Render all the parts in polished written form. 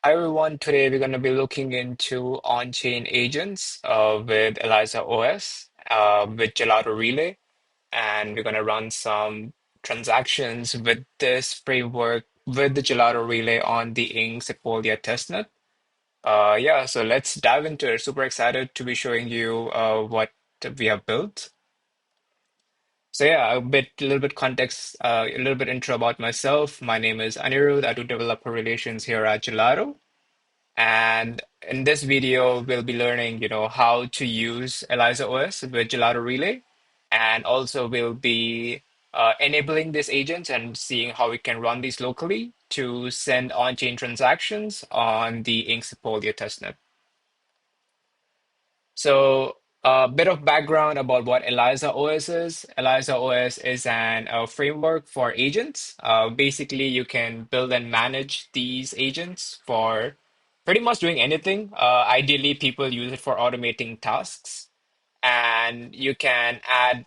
Hi everyone, today we're going to be looking into on-chain agents with Eliza OS with Gelato Relay, and we're going to run some transactions with this framework with the Gelato Relay on the Ing Sepolia testnet. Yeah, so let's dive into it. Super excited to be showing you what we have built. So yeah, a little bit context, a little bit intro about myself. My name is Anirudh. I do developer relations here at Gelato. And in this video, we'll be learning, how to use Eliza OS with Gelato Relay. And also we'll be enabling these agents and seeing how we can run these locally to send on-chain transactions on the Ink Sepolia testnet. So, a bit of background about what Eliza OS is. Eliza OS is an framework for agents. Basically, you can build and manage these agents for pretty much doing anything. Ideally, people use it for automating tasks, and you can add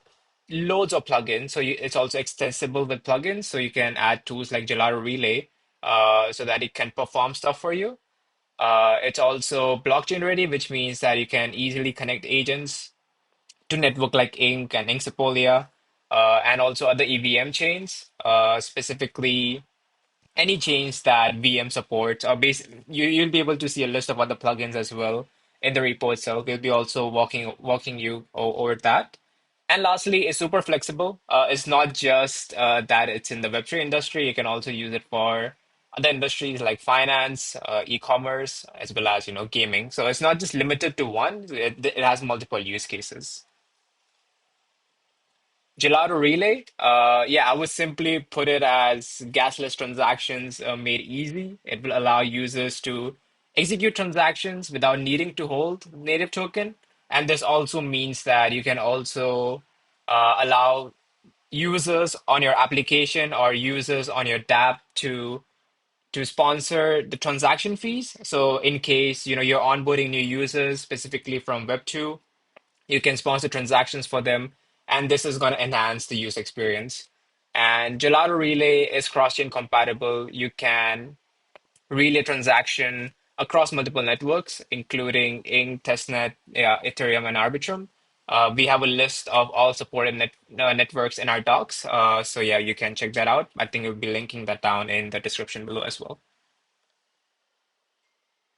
loads of plugins. So it's also extensible with plugins. So you can add tools like Gelato Relay, so that it can perform stuff for you. It's also blockchain ready, which means that you can easily connect agents to network like Ink and Inksepolia, and also other EVM chains, specifically any chains that VM supports. You'll be able to see a list of other plugins as well in the repo itself. We'll be also walking you over that. And lastly, it's super flexible. It's not just that it's in the Web3 industry. You can also use it for other industries like finance, e-commerce, as well as, gaming. So it's not just limited to one. It has multiple use cases. Gelato Relay, yeah, I would simply put it as gasless transactions made easy. It will allow users to execute transactions without needing to hold native token. And this also means that you can also allow users on your application or users on your dApp to sponsor the transaction fees. So in case, you're onboarding new users specifically from Web2, you can sponsor transactions for them, and this is going to enhance the user experience. And Gelato Relay is cross-chain compatible. You can relay transaction across multiple networks, including Ink, Testnet, yeah, Ethereum, and Arbitrum. We have a list of all supported networks in our docs. So yeah, you can check that out. I think we'll be linking that down in the description below as well.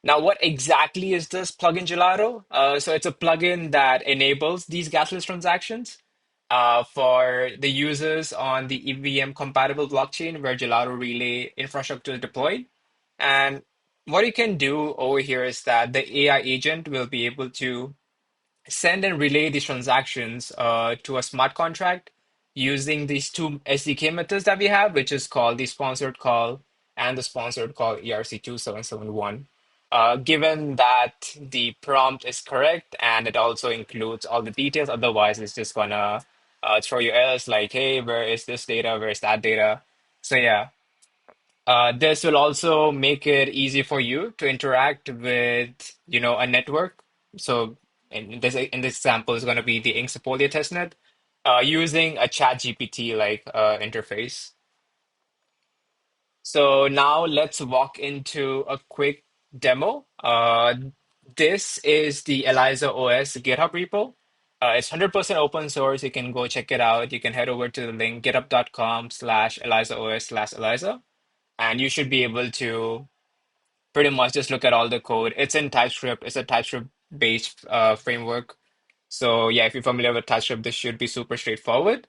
Now, what exactly is this plugin Gelato? So it's a plugin that enables these gasless transactions for the users on the EVM compatible blockchain where Gelato Relay infrastructure is deployed. And what you can do over here is that the AI agent will be able to send and relay these transactions to a smart contract using these two SDK methods that we have, which is called the sponsored call and the sponsored call ERC2771. Given that the prompt is correct and it also includes all the details, otherwise it's just gonna throw you errors like, hey, where is this data? Where is that data? So yeah, this will also make it easy for you to interact with, a network. So in this example is going to be the Inksepolia testnet, using a chat GPT like interface. So now let's walk into a quick demo. This is the Eliza OS GitHub repo. It's 100% open source. You can go check it out. You can head over to the link github.com/ElizaOS/Eliza, and you should be able to pretty much just look at all the code. It's in TypeScript. It's a TypeScript based framework. So yeah, if you're familiar with TypeScript, this should be super straightforward.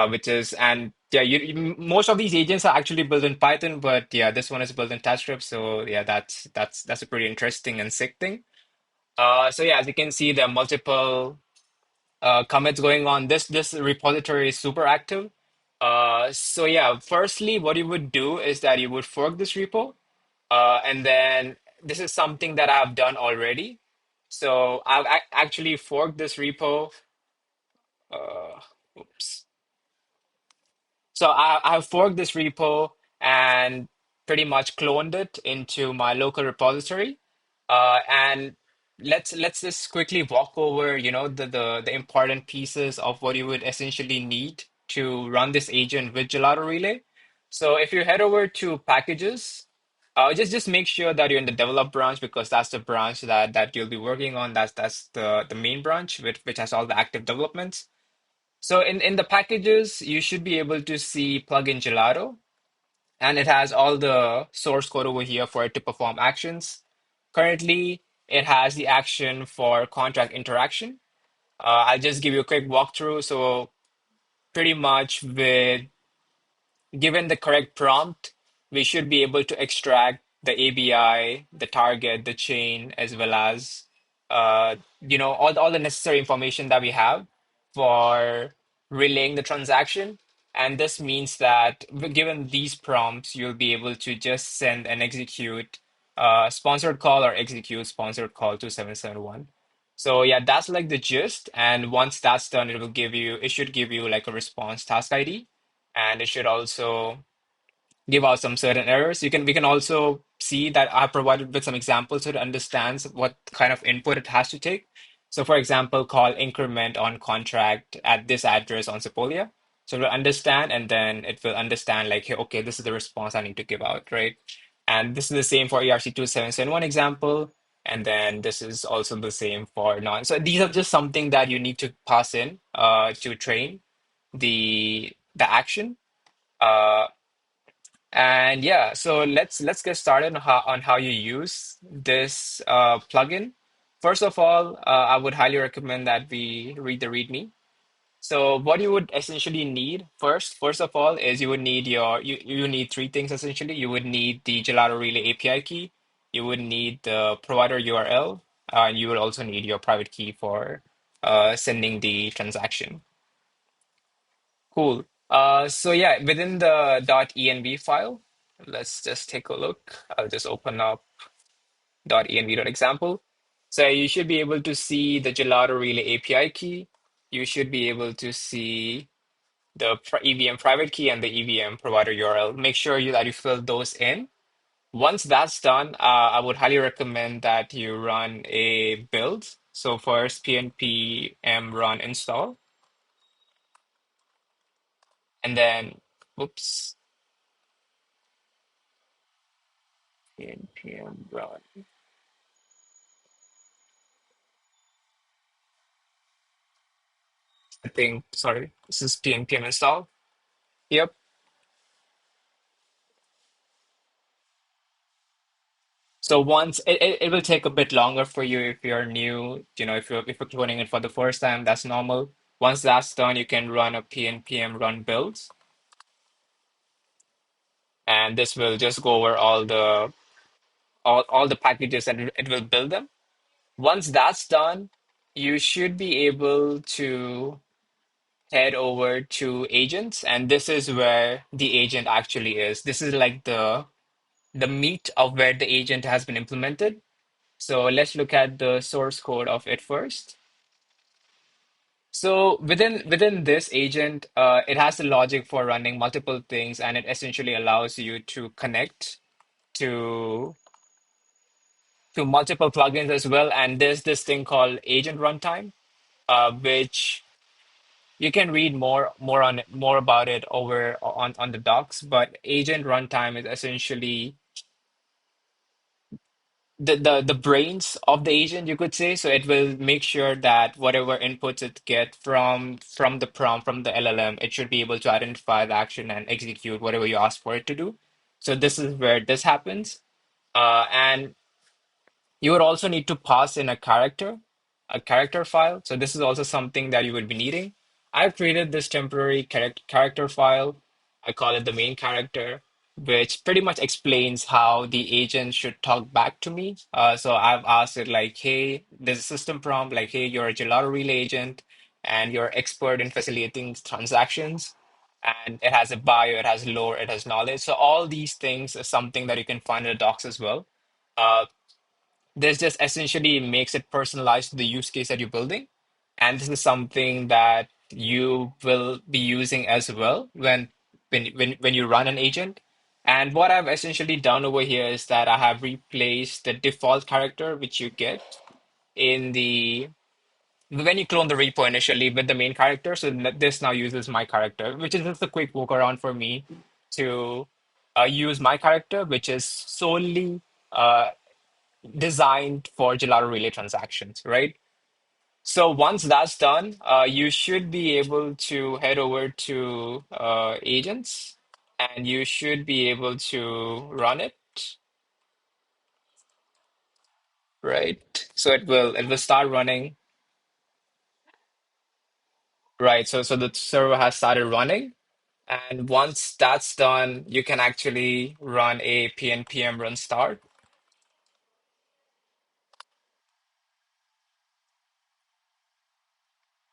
Which is and yeah, most of these agents are actually built in Python, but yeah, this one is built in TypeScript. So yeah, that's a pretty interesting and sick thing. So yeah, as you can see, there are multiple commits going on. This repository is super active. So yeah, firstly, what you would do is that you would fork this repo. And then this is something that I've done already. So I've actually forked this repo. Uh, oops. So I've forked this repo and pretty much cloned it into my local repository. And let's just quickly walk over, the important pieces of what you would essentially need to run this agent with Gelato Relay. So if you head over to packages, Just make sure that you're in the develop branch because that's the branch that you'll be working on. That's the main branch which has all the active developments. So in the packages, you should be able to see plugin Gelato, and it has all the source code over here for it to perform actions. Currently, it has the action for contract interaction. I'll just give you a quick walkthrough. So pretty much with given the correct prompt, we should be able to extract the ABI, the target, the chain, as well as all the necessary information that we have for relaying the transaction. And this means that given these prompts, you'll be able to just send and execute sponsored call or execute sponsored call to 771. So yeah, that's like the gist. And once that's done, it should give you like a response task ID, and it should also give out some certain errors. We can also see that I provided with some examples so it understands what kind of input it has to take. So for example, call increment on contract at this address on Sepolia. So it'll understand, and then it will understand like, hey, okay, this is the response I need to give out, right? And this is the same for ERC2771 example. And then this is also the same for non. So these are just something that you need to pass in to train the action. Uh, and yeah, so let's get started on how you use this plugin. First of all, I would highly recommend that we read the README. So what you would essentially need first of all, is you need three things essentially. You would need the Gelato Relay API key. You would need the provider URL. And you would also need your private key for sending the transaction. Cool. So yeah, within the .env file, let's just take a look. I'll just open up .env.example. So you should be able to see the Gelato Relay API key. You should be able to see the EVM private key and the EVM provider URL. Make sure that you fill those in. Once that's done, I would highly recommend that you run a build. So first pnpm run install, and then, oops, npm run. I think, sorry, this is npm install. Yep. So once it will take a bit longer for you if you're new, if you're cloning it for the first time, that's normal. Once that's done, you can run a npm run builds, and this will just go over all the packages and it will build them. Once that's done, you should be able to head over to agents, and this is where the agent actually is. This is like the meat of where the agent has been implemented. So let's look at the source code of it first. So within this agent, it has the logic for running multiple things, and it essentially allows you to connect to multiple plugins as well. And there's this thing called agent runtime, which you can read more about it over on the docs. But agent runtime is essentially the brains of the agent, you could say. So it will make sure that whatever inputs it get from the prompt, from the LLM, it should be able to identify the action and execute whatever you ask for it to do. So this is where this happens. And you would also need to pass in a character file. So this is also something that you would be needing. I've created this temporary character file. I call it the main character, which pretty much explains how the agent should talk back to me. So I've asked it like, hey, there's a system prompt, like, hey, you're a Gelato relay agent and you're expert in facilitating transactions. And it has a bio, it has lore, it has knowledge. So all these things is something that you can find in the docs as well. Uh, this just essentially makes it personalized to the use case that you're building. And this is something that you will be using as well when you run an agent. And what I've essentially done over here is that I have replaced the default character which you get in the when you clone the repo initially with the main character. So this now uses my character, which is just a quick workaround for me to use my character, which is solely uh, designed for Gelato Relay transactions, right? So once that's done, you should be able to head over to agents, and you should be able to run it, right? So it will start running, right? So the server has started running, and once that's done, you can actually run a pnpm run start.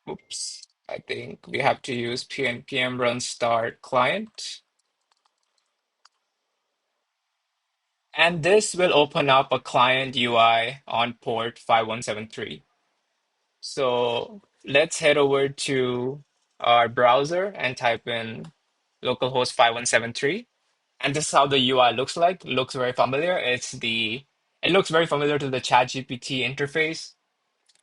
Oops, I think we have to use pnpm run start client. And this will open up a client UI on port 5173. So let's head over to our browser and type in localhost 5173. And this is how the UI looks like. Looks very familiar. It looks very familiar to the ChatGPT interface.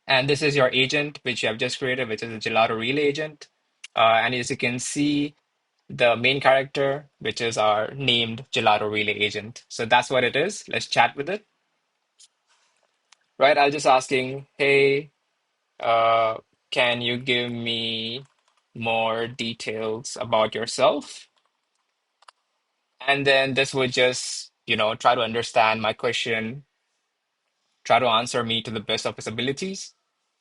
And this is your agent, which you have just created, which is a Gelato Relay agent. And as you can see, the main character, which is our named Gelato Relay agent. So that's what it is. Let's chat with it. Right? I'll just asking, hey, uh, can you give me more details about yourself? And then this would just, try to understand my question, try to answer me to the best of his abilities.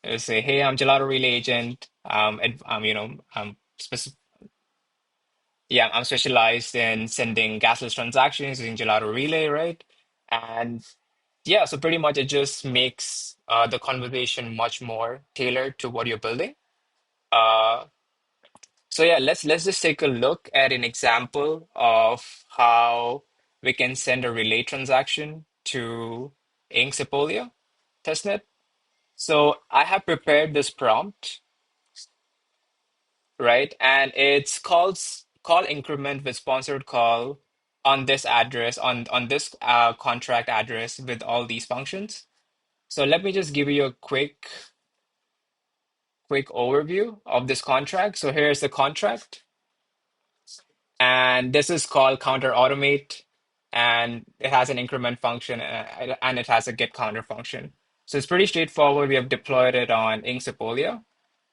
It'll say, hey, I'm Gelato Relay agent. I'm specialized in sending gasless transactions using Gelato Relay, right? And yeah, so pretty much it just makes the conversation much more tailored to what you're building. Uh, so yeah, let's just take a look at an example of how we can send a relay transaction to Ink Sepolia testnet. So I have prepared this prompt, right? And it's call increment with sponsored call on this address, on this contract address with all these functions. So let me just give you a quick overview of this contract. So here's the contract, and this is called counter automate, and it has an increment function and it has a get counter function. So it's pretty straightforward. We have deployed it on Ink Sepolia.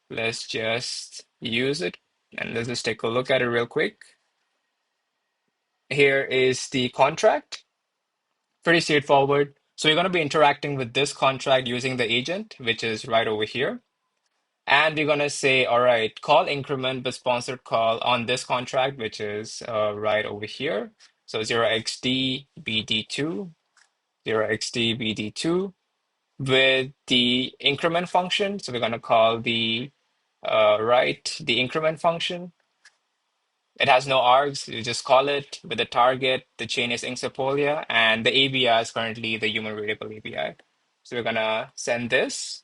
Let's just use it and let's just take a look at it real quick. Here is the contract. Pretty straightforward. So you're going to be interacting with this contract using the agent, which is right over here. And we're going to say, all right, call increment with sponsored call on this contract, which is right over here. So 0xd bd2, 0xd bd2 with the increment function. So we're going to call the increment function. It has no args. You just call it with the target. The chain is Inksepolia, and the ABI is currently the human readable ABI. So we're gonna send this.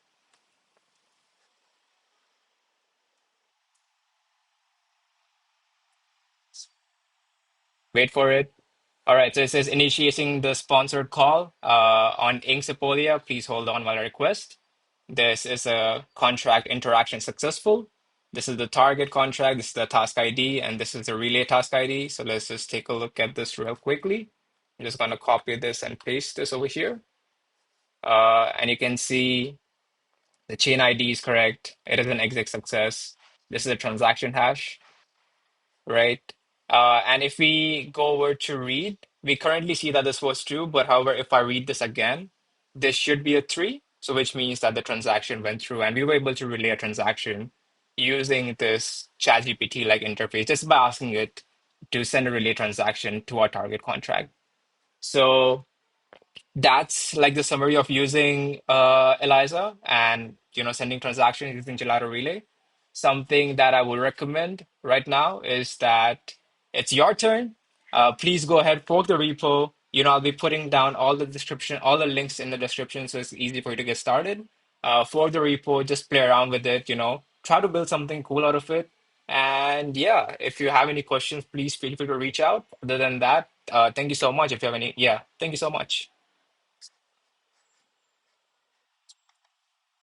Wait for it. All right. So it says initiating the sponsored call on Inksepolia. Please hold on while I request. This is a contract interaction successful. This is the target contract. This is the task ID, and this is the relay task ID. So let's just take a look at this real quickly. I'm just gonna copy this and paste this over here. And you can see the chain ID is correct. It is an exec success. This is a transaction hash, right? And if we go over to read, we currently see that this was true, but however, if I read this again, this should be a three. So which means that the transaction went through and we were able to relay a transaction using this ChatGPT like interface just by asking it to send a relay transaction to our target contract. So that's like the summary of using Eliza and sending transactions using Gelato Relay. Something that I would recommend right now is that it's your turn. Please go ahead, fork the repo. I'll be putting down all the links in the description, so it's easy for you to get started. Fork the repo, just play around with it. Try to build something cool out of it. And yeah, if you have any questions, please feel free to reach out. Other than that, thank you so much. If you have any, yeah, thank you so much.